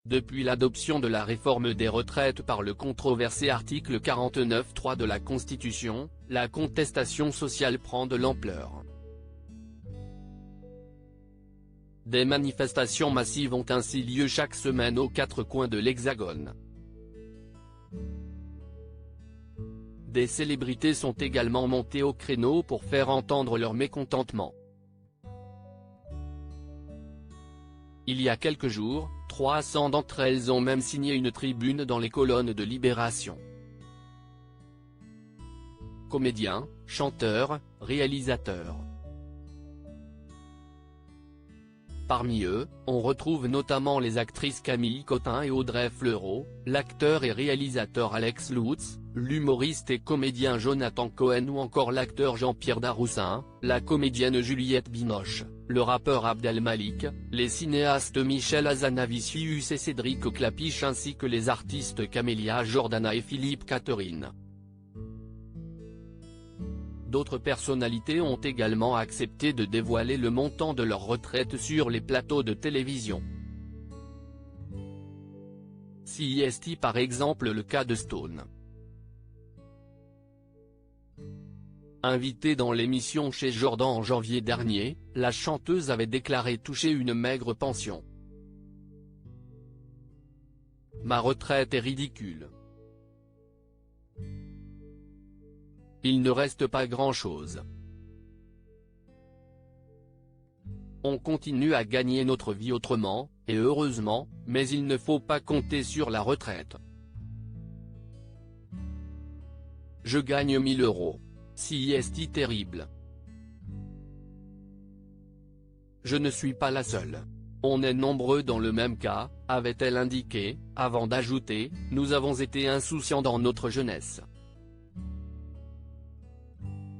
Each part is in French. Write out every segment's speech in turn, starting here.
Depuis l'adoption de la réforme des retraites par le controversé article 49.3 de la Constitution, la contestation sociale prend de l'ampleur. Des manifestations massives ont ainsi lieu chaque semaine aux quatre coins de l'Hexagone. Des célébrités sont également montées au créneau pour faire entendre leur mécontentement. Il y a quelques jours, 300 d'entre elles ont même signé une tribune dans les colonnes de Libération. Comédiens, chanteurs, réalisateurs. Parmi eux, on retrouve notamment les actrices Camille Cotin et Audrey Fleurot, l'acteur et réalisateur Alex Lutz, l'humoriste et comédien Jonathan Cohen ou encore l'acteur Jean-Pierre Daroussin, la comédienne Juliette Binoche, le rappeur Abdel Malik, les cinéastes Michel Hazanavicius et Cédric Klapisch ainsi que les artistes Camélia Jordana et Philippe Catherine. D'autres personnalités ont également accepté de dévoiler le montant de leur retraite sur les plateaux de télévision. CIST par exemple le cas de Stone. Invitée dans l'émission chez Jordan en janvier dernier, la chanteuse avait déclaré toucher une maigre pension. « Ma retraite est ridicule. Il ne reste pas grand-chose. On continue à gagner notre vie autrement, et heureusement, mais il ne faut pas compter sur la retraite. Je gagne 1000 €. CIST terrible. Je ne suis pas la seule. On est nombreux dans le même cas, avait-elle indiqué, avant d'ajouter, nous avons été insouciants dans notre jeunesse.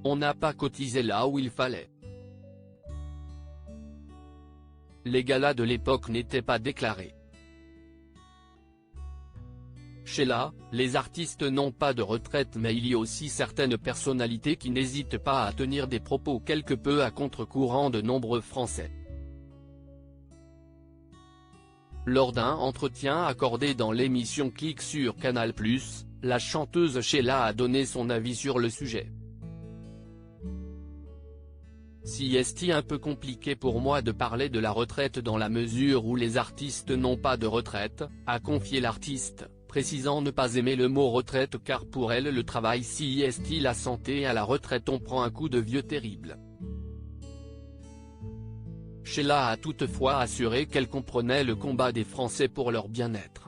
On n'a pas cotisé là où il fallait. Les galas de l'époque n'étaient pas déclarés. Sheila, les artistes n'ont pas de retraite mais il y a aussi certaines personnalités qui n'hésitent pas à tenir des propos quelque peu à contre-courant de nombreux Français. Lors d'un entretien accordé dans l'émission Click sur Canal+, la chanteuse Sheila a donné son avis sur le sujet. CIST un peu compliqué pour moi de parler de la retraite dans la mesure où les artistes n'ont pas de retraite, a confié l'artiste, précisant ne pas aimer le mot retraite car pour elle le travail CIST la santé et à la retraite on prend un coup de vieux terrible. Sheila a toutefois assuré qu'elle comprenait le combat des Français pour leur bien-être.